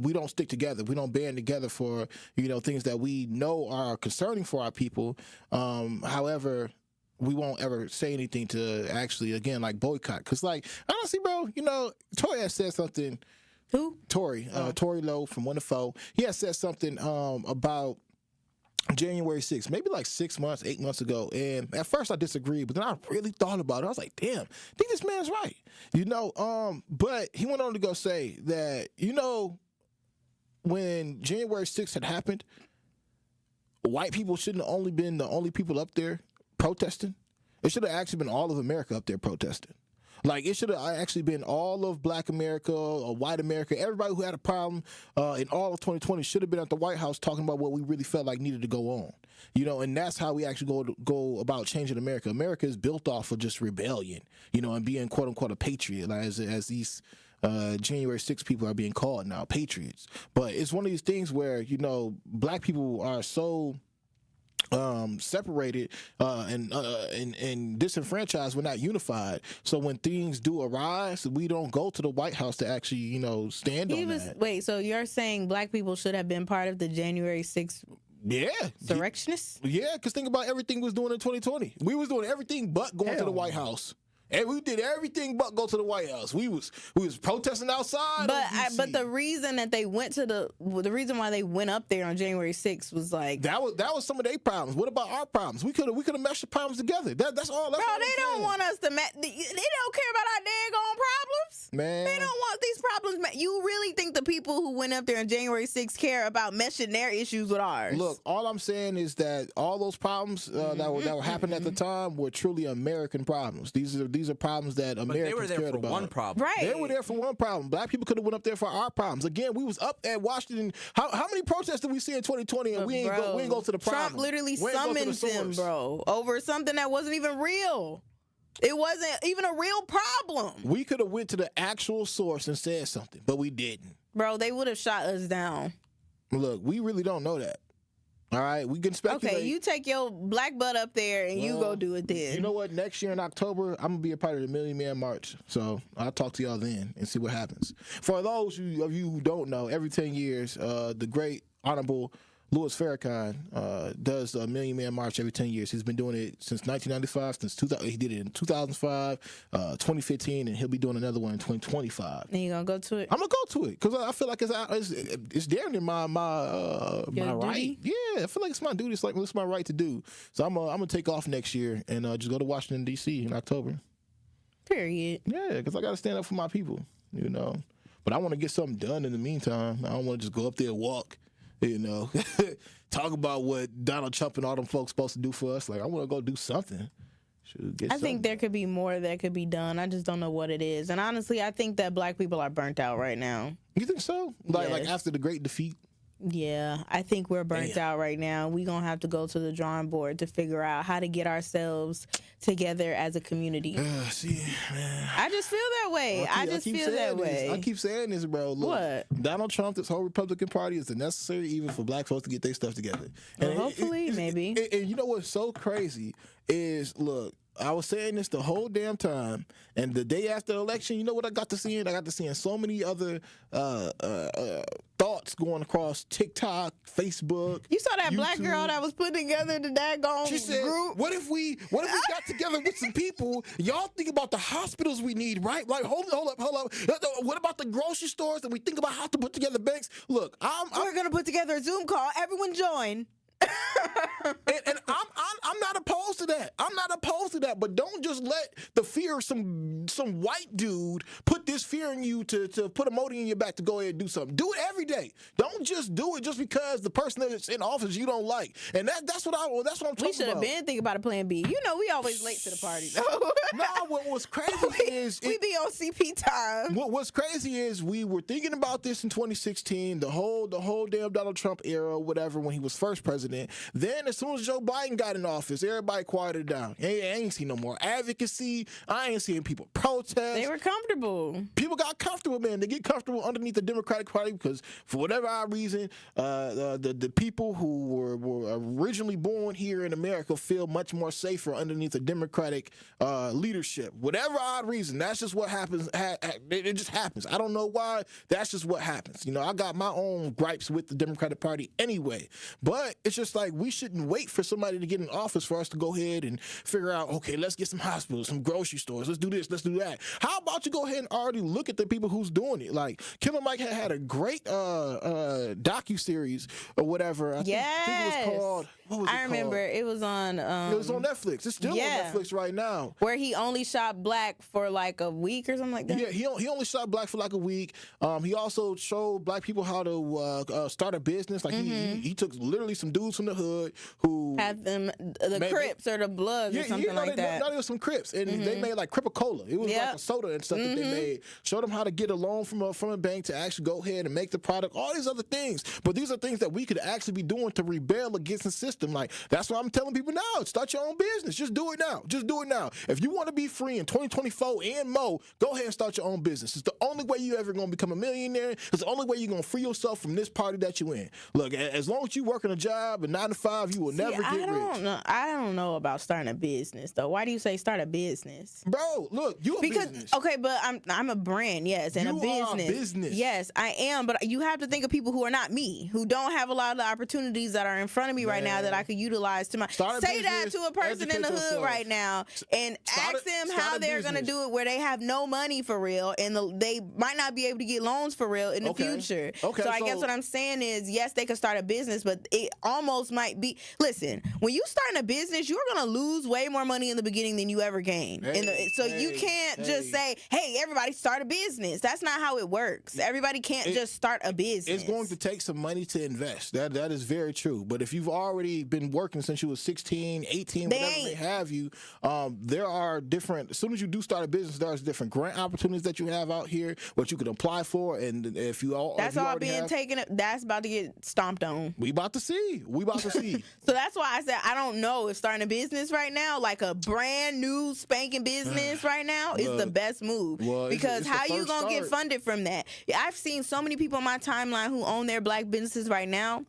we don't stick together. We don't band together for, things that we know are concerning for our people. However, we won't ever say anything to actually, again, like boycott. Because, like, honestly, bro, Tory has said something. Who? Tory Lowe from 1 to 4. He has said something about January 6th, maybe like 8 months ago. And at first I disagreed, but then I really thought about it. I was like, damn, I think this man's right. But he went on to go say that, when January 6th had happened, white people shouldn't have only been the only people up there protesting. It should have actually been all of America up there protesting. Like, it should have actually been all of Black America or white America. Everybody who had a problem in all of 2020 should have been at the White House talking about what we really felt like needed to go on. And that's how we actually go about changing America. America is built off of just rebellion, and being, quote unquote, a patriot, as these January 6th people are being called now, patriots. But it's one of these things where, Black people are so separated and disenfranchised. We're not unified. So when things do arise, we don't go to the White House to actually, stand on that. Wait, so you're saying Black people should have been part of the January 6th insurrectionists? Yeah, because think about everything we was doing in 2020. We was doing everything but going to the White House. And we did everything but go to the White House. We was protesting outside. But the reason that they went to the reason why they went up there on January 6th was like that was some of their problems. What about our problems? We could have meshed the problems together. That's all. That's bro, all they don't want us to. They don't care about our daggone problems. Man, they don't want these problems. You really think the people who went up there on January 6th care about meshing their issues with ours? Look, all I'm saying is that all those problems that were happening at the time were truly American problems. These are problems that Americans cared about. But they were there for one problem. Right. They were there for one problem. Black people could have went up there for our problems. Again, we was up at Washington. How many protests did we see in 2020 and we ain't go to the problem? Trump literally summoned them, bro, over something that wasn't even real. It wasn't even a real problem. We could have went to the actual source and said something, but we didn't. Bro, they would have shot us down. Look, we really don't know that. All right, we can speculate. Okay, you take your black butt up there and you go do it then. You know what? Next year in October, I'm going to be a part of the Million Man March. So I'll talk to y'all then and see what happens. For those of you who don't know, every 10 years, the great Honorable Louis Farrakhan does a Million Man March every 10 years. He's been doing it since 1995. He did it in 2005, 2015, and he'll be doing another one in 2025. And you gonna go to it? I'm gonna go to it because I feel like it's damn near my right. Yeah, I feel like it's my duty. It's my right to do. So I'm gonna take off next year and just go to Washington D.C. in October. Period. Yeah, because I gotta stand up for my people. But I want to get something done in the meantime. I don't want to just go up there and walk. Talk about what Donald Trump and all them folks supposed to do for us. Like, I want to go do something. I think there could be more that could be done. I just don't know what it is. And honestly, I think that Black people are burnt out right now. You think so? Like after the great defeat? Yeah, I think we're burnt out right now. We're going to have to go to the drawing board to figure out how to get ourselves together as a community. See, man. I just feel that way. I just feel that way. I keep saying this, bro. Look, what? Donald Trump, this whole Republican Party is the necessary evil for Black folks to get their stuff together. Well, hopefully, maybe. And you know what's so crazy is, look, I was saying this the whole damn time, and the day after the election, you know what I got to seeing? I got to seeing so many other thoughts going across TikTok, Facebook. You saw that YouTube. Black girl that was putting together the daggone She said, group? What if we got together with some people? Y'all think about the hospitals we need, right? Like, hold up. What about the grocery stores? And we think about how to put together banks? Look, we're gonna put together a Zoom call. Everyone join. and I'm not opposed to that. I'm not opposed to that. But don't just let the fear of some white dude put this fear in you to put a motor in your back to go ahead and do something. Do it every day. Don't just do it just because the person that's in office you don't like. And that's what I'm talking about. We should have been thinking about a plan B. We always late to the party though. No, what's crazy is we be on CP time. What's crazy is we were thinking about this in 2016, the whole damn Donald Trump era, whatever, when he was first president. Then as soon as Joe Biden got in office, everybody quieted down. I ain't seen no more advocacy. I ain't seeing people protest. They were comfortable. People got comfortable, man. They get comfortable underneath the Democratic Party because, for whatever odd reason, the people who were originally born here in America feel much more safer underneath the Democratic leadership. Whatever odd reason, that's just what happens. It just happens. I don't know why. That's just what happens. You know, I got my own gripes with the Democratic Party anyway. But it's just like we shouldn't wait for somebody to get in office for us to go ahead and figure out, okay, let's get some hospitals, some grocery stores, let's do this, let's do that. How about you go ahead and already look at the people who's doing it? Like, Killer Mike had a great docu-series or whatever. I think it was called, what was it I remember called? it was on It was on Netflix. It's still on Netflix right now. Where he only shot black for like a week or something like that. Yeah, he only shot black for like a week. He also showed black people how to start a business. Like he took literally some dudes from the hood who have them the Crips or the Bloods or something like that. Not even some Crips, and they made like Cripicola. It was like a soda and stuff that they made. Showed them how to get a loan from a bank to actually go ahead and make the product. All these other things, but these are things that we could actually be doing to rebel against the system. Like that's what I'm telling people now. Start your own business. Just do it now. Just do it now. If you want to be free in 2024 and more, go ahead and start your own business. It's the only way you ever gonna become a millionaire. It's the only way you're gonna free yourself from this party that you in. Look, as long as you working a job, a 9 to 5, you will never get rich. I don't know about starting a business though. Why do you say start a business? Bro, look, you a business. Okay, but I'm a brand, yes, and you a business. Are a business. Yes, I am, but you have to think of people who are not me, who don't have a lot of the opportunities that are in front of me right now that I could utilize to my say that to a person in the hood right now and ask them how they're going to do it where they have no money for real and they might not be able to get loans for real in the future. Okay, so I guess what I'm saying is yes, they could start a business, but it almost might be, listen, when you start a business, you're going to lose way more money in the beginning than you ever gain. You can't just say, hey, everybody start a business. That's not how it works. Everybody can't just start a business. It's going to take some money to invest. That is very true. But if you've already been working since you were 16, 18, whatever they have you, there are different, as soon as you do start a business, there's different grant opportunities that you have out here, what you could apply for. And if you all, that's all being taken up, that's about to get stomped on. We about to see. So that's why I said, I don't know if starting a business right now, like a brand new spanking business right now is the best move. Because how you going to get funded from that? I've seen so many people on my timeline who own their black businesses right now.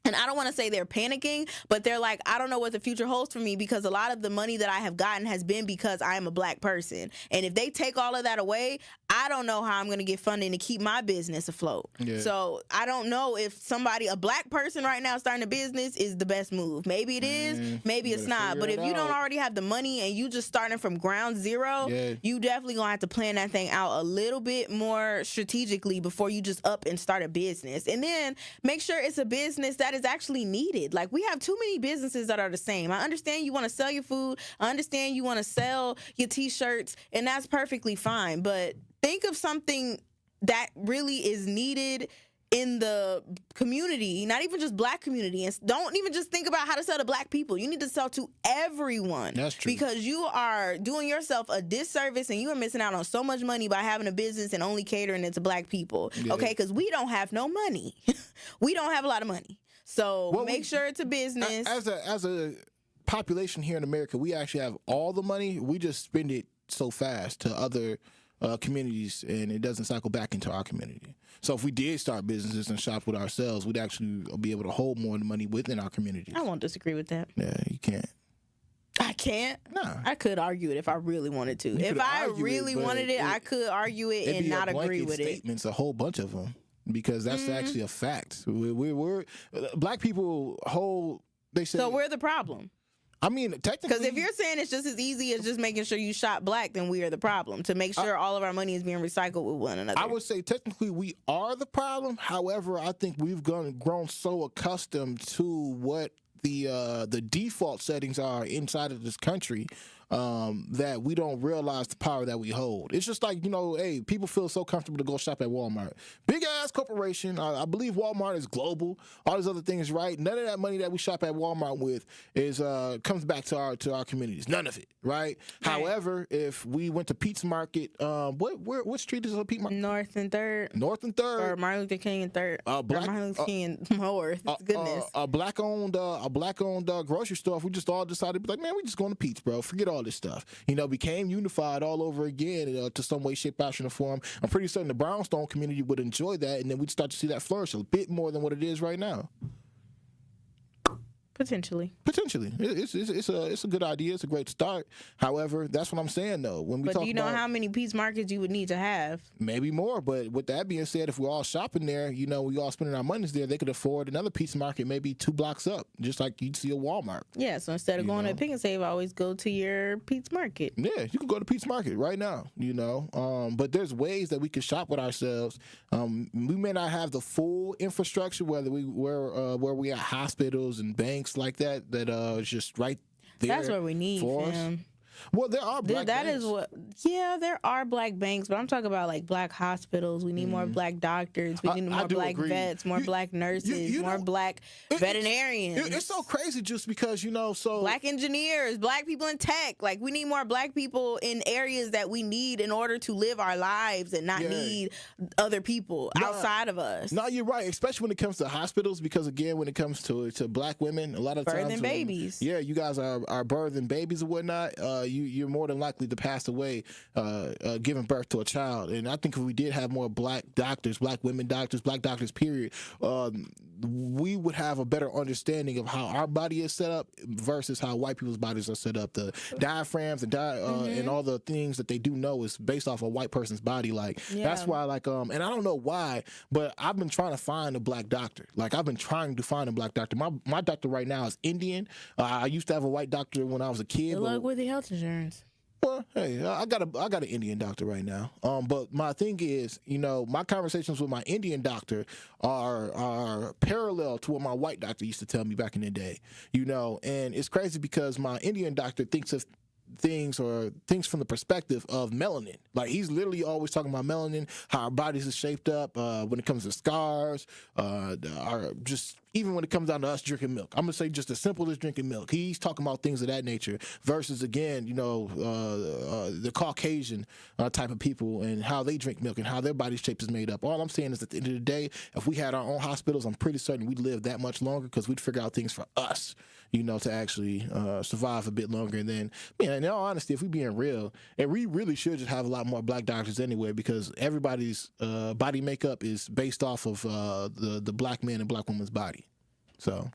And I don't want to say they're panicking, but they're like, I don't know what the future holds for me because a lot of the money that I have gotten has been because I am a black person. And if they take all of that away, I don't know how I'm going to get funding to keep my business afloat. So I don't know if a black person right now starting a business is the best move. Maybe it is, maybe it's not. But if you don't already have the money and you just starting from ground zero, you definitely going to have to plan that thing out a little bit more strategically before you just up and start a business. And then make sure it's a business that is actually needed. Like, we have too many businesses that are the same. I understand you want to sell your food. I understand you want to sell your t-shirts, and that's perfectly fine. But think of something that really is needed in the community, not even just black community. And don't even just think about how to sell to black people. You need to sell to everyone. That's true. Because you are doing yourself a disservice and you are missing out on so much money by having a business and only catering it to black people. Okay? Because we don't have no money. We don't have a lot of money. So make sure it's a business. As a population here in America, we actually have all the money. We just spend it so fast to other communities, and it doesn't cycle back into our community. So if we did start businesses and shop with ourselves, we'd actually be able to hold more money within our communities. I won't disagree with that. Yeah, you can't. I can't. Nah. I could argue it if I really wanted to. If I really wanted it, I could argue it and not agree with it. Statements, a whole bunch of them, because that's actually a fact. We're black people hold. They say. So we're the problem. I mean, technically, because if you're saying it's just as easy as just making sure you shop black, then we are the problem. To make sure all of our money is being recycled with one another. I would say technically we are the problem. However, I think we've grown so accustomed to what the default settings are inside of this country that we don't realize the power that we hold. It's just like, hey, people feel so comfortable to go shop at Walmart. Big ass corporation. I believe Walmart is global. All these other things, right? None of that money that we shop at Walmart with is comes back to our communities. None of it, right? However, if we went to Pete's Market, what street is it? Pete Market? North and Third. North and Third. Or Martin Luther King and Third. Martin Luther King and North. Goodness. A black-owned grocery store. If we just all decided to be like, man, we just going to Pete's, bro. Forget all this stuff. Became unified all over again to some way, shape, fashion, or form. I'm pretty certain the brownstone community would enjoy that, and then we'd start to see that flourish a bit more than what it is right now. Potentially, it's a good idea. It's a great start. However, that's what I'm saying though. When we but talk do you know about how many Pete's Markets you would need to have? Maybe more. But with that being said, if we're all shopping there, we all spending our monies there, they could afford another Pete's Market maybe 2 blocks up, just like you'd see a Walmart. Yeah. So instead of going to Pick and Save, always go to your Pete's Market. Yeah, you can go to Pete's Market right now. But there's ways that we can shop with ourselves. We may not have the full infrastructure, where we have hospitals and banks like that is just right there. That's what we need, fam. Well, there are black banks. There are black banks, but I'm talking about like black hospitals. We need more black doctors. We need more black vets, more black nurses, more black veterinarians. It's so crazy just because, black engineers, black people in tech. Like, we need more black people in areas that we need in order to live our lives and not need other people outside of us. No, you're right, especially when it comes to hospitals, because again, when it comes to black women, a lot of times birthing babies. Yeah, you guys are birthing babies and whatnot. You're more than likely to pass away giving birth to a child. And I think if we did have more black doctors, black women doctors, black doctors, period, we would have a better understanding of how our body is set up versus how white people's bodies are set up. The diaphragms and all the things that they do know is based off a white person's body. That's why, and I don't know why, but I've been trying to find a black doctor. I've been trying to find a black doctor. My doctor right now is Indian. I used to have a white doctor when I was a kid. Good luck with the health insurance. Well, hey, I got an Indian doctor right now. But my thing is, my conversations with my Indian doctor are parallel to what my white doctor used to tell me back in the day. And it's crazy because my Indian doctor thinks of things from the perspective of melanin. He's literally always talking about melanin, how our bodies are shaped up when it comes to scars, even when it comes down to us drinking milk. I'm gonna say just as simple as drinking milk. He's talking about things of that nature versus, again, the Caucasian type of people and how they drink milk and how their body shape is made up. All I'm saying is at the end of the day, if we had our own hospitals, I'm pretty certain we'd live that much longer because we'd figure out things for us, to actually survive a bit longer. And then, in all honesty, if we're being real, and we really should just have a lot more black doctors anyway, because everybody's body makeup is based off of the black man and black woman's body. So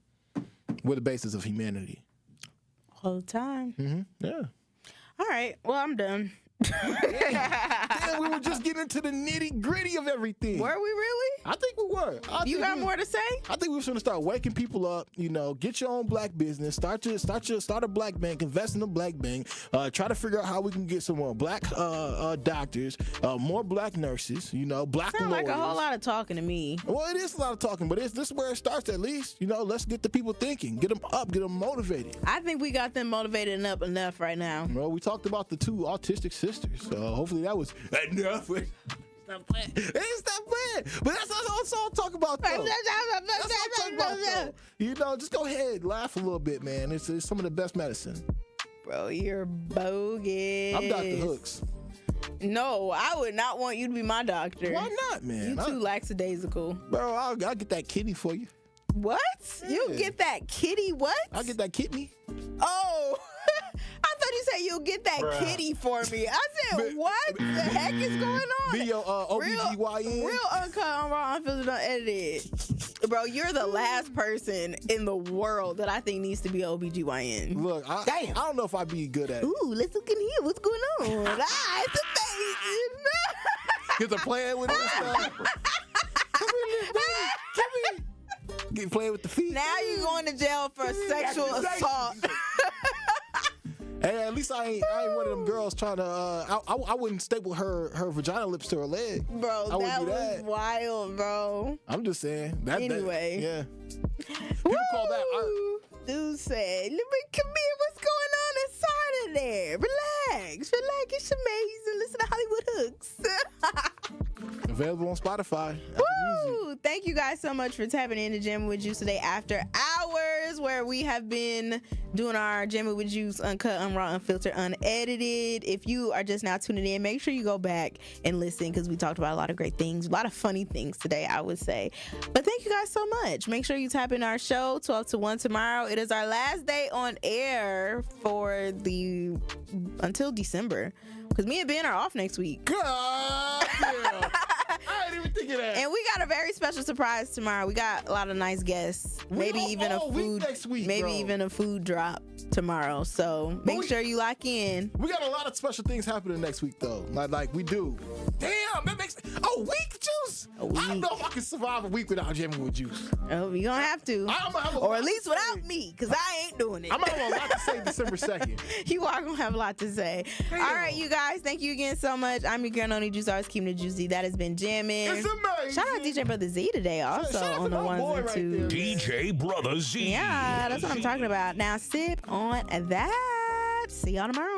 we're the basis of humanity. All the time. Mm-hmm. Yeah. All right. Well, I'm done. Damn, we were just getting into the nitty gritty of everything. Were we really? I think we were. You got more to say? I think we were going to start waking people up. Get your own black business. Start a black bank. Invest in a black bank. Try to figure out how we can get some more black doctors, more black nurses. Black Sound lawyers. like a whole lot of talking to me. Well, it is a lot of talking, but this is where it starts. At least, let's get the people thinking. Get them up. Get them motivated. I think we got them motivated and up enough right now. Well, we talked about the 2 autistic sisters, so hopefully that was enough. Stop playing. Stop playing. But that's all I'm talking about, though. That's what I'm talking about, though. Just go ahead, laugh a little bit, man. It's some of the best medicine. Bro, you're bogus. I'm Dr. Hooks. No, I would not want you to be my doctor. Why not, man? You too lackadaisical. Bro, I'll get that kidney for you. What? Yeah. You get that kitty what? I'll get that kidney. Oh. I thought you said you'll get that kitty for me. I said, what the heck is going on? Be your OBGYN. Real uncut, raw, unfiltered, unedited. Bro, you're the last person in the world that I think needs to be OBGYN. Look, I don't know if I'd be good at it. Ooh, let's look in here. What's going on? It's a thing. Get to playing with it and stuff. Come here, baby. Come here. Get playing with the feet. Now you're going to jail for sexual assault. Hey, at least I ain't one of them girls trying to. I wouldn't staple her vagina lips to her leg. Bro, that was wild, bro. I'm just saying. Anyway. Yeah. People call that art. Dude said, "Come here, what's going on inside of there. Relax. It's amazing. Listen to Hollywood Hooks. Available on Spotify. Apple Music. Woo! Thank you guys so much for tapping into Jammin' with Juice today after hours, where we have been doing our Jammin' with Juice uncut, unraw, unfiltered, unedited. If you are just now tuning in, make sure you go back and listen, because we talked about a lot of great things, a lot of funny things today, I would say. But thank you guys so much. Make sure you tap in our show 12 to 1 tomorrow. It is our last day on air for until December, because me and Ben are off next week. God damn. I didn't even think of that. And we got a very special surprise tomorrow. We got a lot of nice guests. Maybe even a food next week, maybe bro. even a food drop tomorrow. So make sure you lock in. We got a lot of special things happening next week, though. Like we do. Damn, that makes a week, Juice. A week. I don't know if I can survive a week without Jammin' with Juice. Oh, you're gonna have to. Or at least without me, because I ain't doing it. I'm gonna have a lot to say December 2nd. You are gonna have a lot to say. Damn. All right, you guys. Thank you again so much. I'm your girl Noni Juice, always keeping it juicy. That has been Jammin'. It's amazing. Shout out DJ Brother Z today, also Shout out on to the my boy ones and right twos. there, man. DJ Brother Z. Yeah, that's what I'm talking about. Now sip on that. See y'all tomorrow.